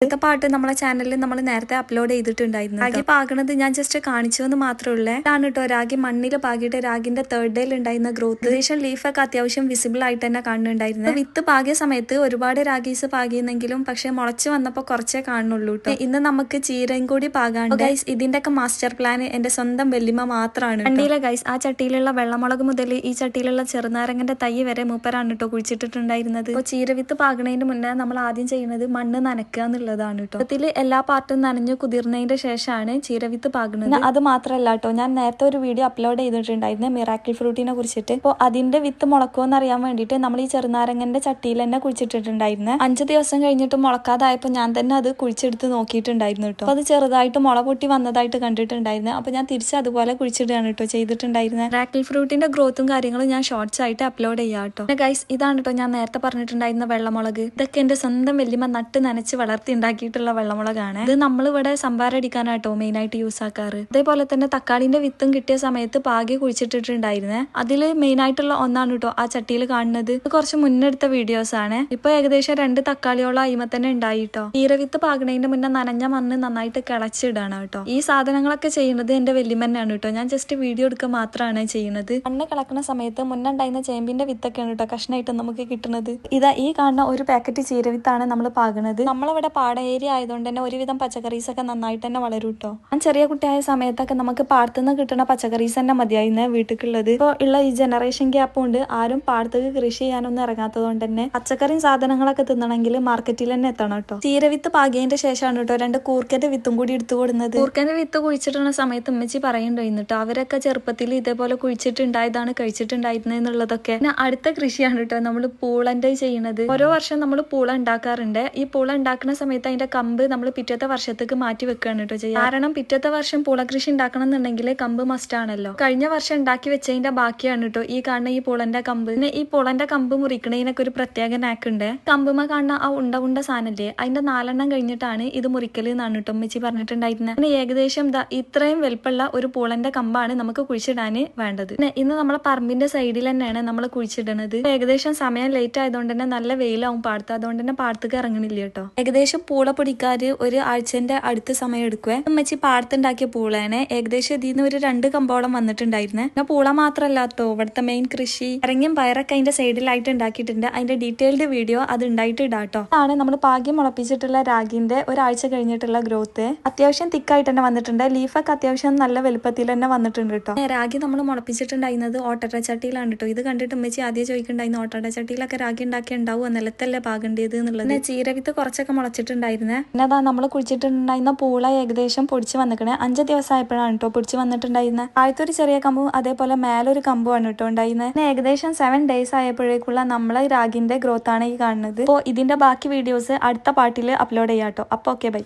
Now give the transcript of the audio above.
ഇന്നത്തെ പാട്ട് നമ്മളെ ചാനലിൽ നമ്മൾ നേരത്തെ അപ്ലോഡ് ചെയ്തിട്ടുണ്ടായിരുന്നു. രാഗി പാകണത് ഞാൻ ജസ്റ്റ് കാണിച്ചു എന്ന് മാത്രമേ ഇതാണ് കേട്ടോ. രാഗി മണ്ണിൽ പാകിയിട്ട് രാഗിന്റെ തേർഡ് ഡേയിൽ ഉണ്ടായിരുന്ന ഗ്രോത്ത് ഏകദേശം ലീഫൊക്കെ അത്യാവശ്യം വിസിബിൾ ആയിട്ട് തന്നെ കാണുന്നുണ്ടായിരുന്നു. വിത്ത് പാകിയ സമയത്ത് ഒരുപാട് രാഗീസ് പാകിയെന്നെങ്കിലും പക്ഷെ മുളച്ച് വന്നപ്പോൾ കുറച്ചേ കാണുന്നുള്ളൂ കേട്ടോ. ഇന്ന് നമുക്ക് ചീരയും കൂടി പാകാണ്ട് ഗൈസ്. ഇതിന്റെ ഒക്കെ മാസ്റ്റർ പ്ലാൻ എന്റെ സ്വന്തം വെല്ലിമ മാത്രമാണ്. വണ്ടിയിലെ ഗൈസ് ആ ചട്ടിയിലുള്ള വെള്ളമുളക് മുതൽ ഈ ചട്ടിയിലുള്ള ചെറുനാരങ്ങന്റെ തൈ വരെ മൂപ്പരാണ് കേട്ടോ കുഴിച്ചിട്ടിട്ടുണ്ടായിരുന്നത്. അപ്പോൾ ചീരവിത്ത് പാകണതിന് മുന്നേ നമ്മൾ ആദ്യം ചെയ്യുന്നത് മണ്ണ് നനക്കുക എന്നുള്ളതാണ് കേട്ടോ. ഇതില് എല്ലാ പാർട്ടും നനഞ്ഞു കുതിർന്നതിന്റെ ശേഷമാണ് ചീരവിത്ത് പാകുന്നത്. അത് മാത്രമല്ല കേട്ടോ, ഞാൻ നേരത്തെ ഒരു വീഡിയോ അപ്ലോഡ് ചെയ്തിട്ടുണ്ടായിരുന്നു മിറാക്കിൾ ഫ്രൂട്ടിനെ കുറിച്ചിട്ട്. അപ്പോൾ അതിന്റെ വിത്ത് മുളക്കുമെന്ന് അറിയാൻ വേണ്ടിയിട്ട് നമ്മൾ ഈ ചെറുനാരങ്ങന്റെ ചട്ടിയിൽ തന്നെ കുഴിച്ചിട്ടിട്ടുണ്ടായിരുന്നു. 5 ദിവസം കഴിഞ്ഞിട്ട് മുളക്കാതായപ്പോൾ ഞാൻ തന്നെ അത് കുഴിച്ചെടുത്ത് നോക്കിയിട്ടുണ്ടായിരുന്നു കേട്ടോ. അപ്പൊ അത് ചെറുതായിട്ട് മുള പൊട്ടി വന്നതായിട്ട് കണ്ടിട്ടുണ്ടായിരുന്നു. അപ്പൊ ഞാൻ തിരിച്ച് അതുപോലെ കുഴിച്ചിടുകയാണ് കേട്ടോ ചെയ്തിട്ടുണ്ടായിരുന്നത്. മിറാക്കിൾ ഫ്രൂട്ടിന്റെ ഗ്രോത്തും കാര്യങ്ങളും ഞാൻ ഷോർട്സ് ആയിട്ട് അപ്ലോഡ് ചെയ്യാം കേട്ടോ. ഗൈസ് ഇതാണ് കേട്ടോ ഞാൻ നേരത്തെ പറഞ്ഞിട്ടുണ്ടായിരുന്ന വെള്ളമുളക്. ഇതൊക്കെ എന്റെ സ്വന്തം വല്യമ്മ നട്ട് നനച്ച് വളർത്തി ഉണ്ടാക്കിയിട്ടുള്ള വെള്ളമുളകാണ്. ഇത് നമ്മളിവിടെ സംഭാരം അടിക്കാനാട്ടോ മെയിൻ ആയിട്ട് യൂസ് ആക്കാറ്. അതേപോലെ തന്നെ തക്കാളിന്റെ വിത്തും കിട്ടിയ സമയത്ത് പാകി കുഴിച്ചിട്ടിട്ടുണ്ടായിരുന്നേ. അതില് മെയിൻ ആയിട്ടുള്ള ഒന്നാണ് കേട്ടോ ആ ചട്ടിയിൽ കാണുന്നത്. ഇത് കുറച്ച് മുന്നെടുത്ത വീഡിയോസ് ആണ്. ഇപ്പൊ ഏകദേശം 2 തക്കാളിയോളം അയിമ തന്നെ ഉണ്ടായി കേട്ടോ. ചീരവിത്ത് പാകണതിന്റെ മുന്നേ നനഞ്ഞ മണ്ണ് നന്നായിട്ട് കിളച്ചിടാണ് കേട്ടോ. ഈ സാധനങ്ങളൊക്കെ ചെയ്യുന്നത് എന്റെ വല്യമ്മനാണ് കേട്ടോ. ഞാൻ ജസ്റ്റ് വീഡിയോ എടുക്കുക മാത്രമാണ് ചെയ്യുന്നത്. മണ്ണ് കിളക്കുന്ന സമയത്ത് മുന്നുണ്ടായിരുന്ന ചേമ്പിന്റെ വിത്തൊക്കെയാണ് കേട്ടോ കഷ്ണമായിട്ട് നമുക്ക് കിട്ടുന്നത്. ഇതാ ഈ കാണുന്ന ഒരു പാക്കറ്റ് ചീരവിത്താണ് നമ്മൾ പാകണത്. നമ്മളിവിടെ പാട ഏരിയ ആയതുകൊണ്ട് തന്നെ ഒരുവിധം പച്ചക്കറീസ് ഒക്കെ നന്നായിട്ട് തന്നെ വളരും കേട്ടോ. ഞാൻ ചെറിയ കുട്ടിയായ സമയത്തൊക്കെ നമുക്ക് പാടത്തുനിന്ന് കിട്ടുന്ന പച്ചക്കറീസ് തന്നെ മതിയായിരുന്നു വീട്ടിലുള്ളത്. ഇപ്പോൾ ഉള്ള ഈ ജനറേഷൻ ഗ്യാപ്പ് കൊണ്ട് ആരും പാടത്തേക്ക് കൃഷി ചെയ്യാനൊന്നും ഇറങ്ങാത്തത് കൊണ്ട് തന്നെ പച്ചക്കറിയും സാധനങ്ങളൊക്കെ തിന്നണമെങ്കിൽ മാർക്കറ്റിൽ തന്നെ എത്തണം കേട്ടോ. ചീരവിത്ത് പാകിയതിന്റെ ശേഷമാണ് കേട്ടോ 2 കൂർക്കന്റെ വിത്തും കൂടി എടുത്തു കൊടുക്കുന്നത്. കൂർക്കന്റെ വിത്ത് കുഴിച്ചിട്ടുള്ള സമയത്ത് ഉമ്മച്ചി പറയുന്നുണ്ടായിരുന്നു കേട്ടോ, അവരൊക്കെ ചെറുപ്പത്തിൽ ഇതേപോലെ കുഴിച്ചിട്ടുണ്ടായതാണ് കഴിച്ചിട്ടുണ്ടായിരുന്നത് എന്നുള്ളതൊക്കെ. പിന്നെ അടുത്ത കൃഷിയാണ് കേട്ടോ നമ്മൾ പൂളന്റെ ചെയ്യുന്നത്. ഓരോ വർഷം നമ്മൾ പൂള ഉണ്ടാക്കാറുണ്ട്. ഈ പൂള ഉണ്ടാക്കുന്ന സമയത്ത് അതിന്റെ കമ്പ് നമ്മൾ പിറ്റത്തെ വർഷത്തേക്ക് മാറ്റി വെക്കുകയാണ് കേട്ടോ ചെയ്യുക. കാരണം പിറ്റത്തെ വർഷം പൂള കൃഷി ഉണ്ടാക്കണം എന്നുണ്ടെങ്കിൽ കമ്പ് മസ്റ്റ് ആണല്ലോ. കഴിഞ്ഞ വർഷം ഉണ്ടാക്കി വെച്ചതിന്റെ ബാക്കിയാണ് കേട്ടോ ഈ കാണുന്ന ഈ പൂളന്റെ കമ്പ്. പിന്നെ ഈ പൂളന്റെ കമ്പ് മുറിക്കണതിനൊക്കെ ഒരു പ്രത്യേക നാക്കുണ്ട്. കമ്പുമ കാണുന്ന ആ ഉണ്ട സാധനല്ലേ അതിന്റെ 4 എണ്ണം കഴിഞ്ഞിട്ടാണ് ഇത് മുറിക്കല് എന്നാണ് കേട്ടോ ഉമ്മച്ചി പറഞ്ഞിട്ടുണ്ടായിരുന്നത്. പിന്നെ ഏകദേശം ഇത്രയും വലുപ്പമുള്ള ഒരു പൂളന്റെ കമ്പാണ് നമുക്ക് കുഴിച്ചിടാന് വേണ്ടത്. പിന്നെ ഇന്ന് നമ്മളെ പറമ്പിന്റെ സൈഡിൽ തന്നെയാണ് നമ്മൾ കുഴിച്ചിടുന്നത്. ഏകദേശം സമയം ലേറ്റ് ആയതുകൊണ്ട് തന്നെ നല്ല വെയിലാവും പാടത്ത്. അതുകൊണ്ട് തന്നെ പാടത്തേക്ക് ഇറങ്ങണില്ല കേട്ടോ. ഏകദേശം പൂള പൊടിക്കാര് ഒരു ആഴ്ചന്റെ അടുത്ത സമയം എടുക്കുവേ. ഉമ്മച്ചി പാടത്തുണ്ടാക്കിയ പൂളയാണ്. ഏകദേശം ഇതിന്ന് ഒരു 2 കമ്പോളം വന്നിട്ടുണ്ടായിരുന്നു. പിന്നെ പൂള മാത്രമല്ലാട്ടോ ഇവിടുത്തെ മെയിൻ കൃഷി ഇറങ്ങിയും പയറൊക്കെ അതിന്റെ സൈഡിലായിട്ട് ഉണ്ടാക്കിയിട്ടുണ്ട്. അതിന്റെ ഡീറ്റെയിൽഡ് വീഡിയോ അത് ഉണ്ടായിട്ട് ഇടാട്ടോ. ആണ് നമ്മൾ പാകി മുളപ്പിച്ചിട്ടുള്ള രാഗിന്റെ ഒരാഴ്ച കഴിഞ്ഞിട്ടുള്ള ഗ്രോത്ത്. അത്യാവശ്യം തിക്കായിട്ട് തന്നെ വന്നിട്ടുണ്ട്. ലീഫൊക്കെ അത്യാവശ്യം നല്ല വലുപ്പത്തിൽ തന്നെ വന്നിട്ടുണ്ട് കേട്ടോ. രാഗി നമ്മൾ മുളപ്പിച്ചിട്ടുണ്ടായിരുന്നത് ഓട്ടട ചട്ടിയിലാണ് കേട്ടോ. ഇത് കണ്ടിട്ട് ഉമ്മച്ചി ആദ്യം ചോദിക്കുന്നുണ്ടായിരുന്നു ഓട്ടട ചട്ടിയിലൊക്കെ രാഗി ഉണ്ടാക്കി ഉണ്ടാവുക നിലത്തല്ലേ പാകേണ്ടത് എന്നുള്ളത്. ചീരവിത്ത് കുറച്ചൊക്കെ മുളച്ചിട്ടുണ്ടായിരുന്നേ. പിന്നെ അതാ നമ്മൾ കുഴിച്ചിട്ടുണ്ടായിരുന്ന പൂള ഏകദേശം പൊടിച്ച് വന്നിക്കണേ. 5 ദിവസം ആയപ്പോഴാണ് കേട്ടോ പൊടിച്ച് വന്നിട്ടുണ്ടായിരുന്നത്. ആദ്യത്തെ ചെറിയ കമ്പും അതേപോലെ മേലൊരു കമ്പുമാണ് കേട്ടോ ഉണ്ടായിരുന്നത്. പിന്നെ ഏകദേശം 7 ഡേയ്സ് ആയപ്പോഴേക്കുള്ള നമ്മളെ രാഗിന്റെ ഗ്രോത്ത് ആണ് ഈ കാണുന്നത്. അപ്പോൾ ഇതിന്റെ ബാക്കി വീഡിയോസ് അടുത്ത പാർട്ടിൽ അപ്ലോഡ് ചെയ്യാം കേട്ടോ. അപ്പോൾ ഓക്കെ ബൈ.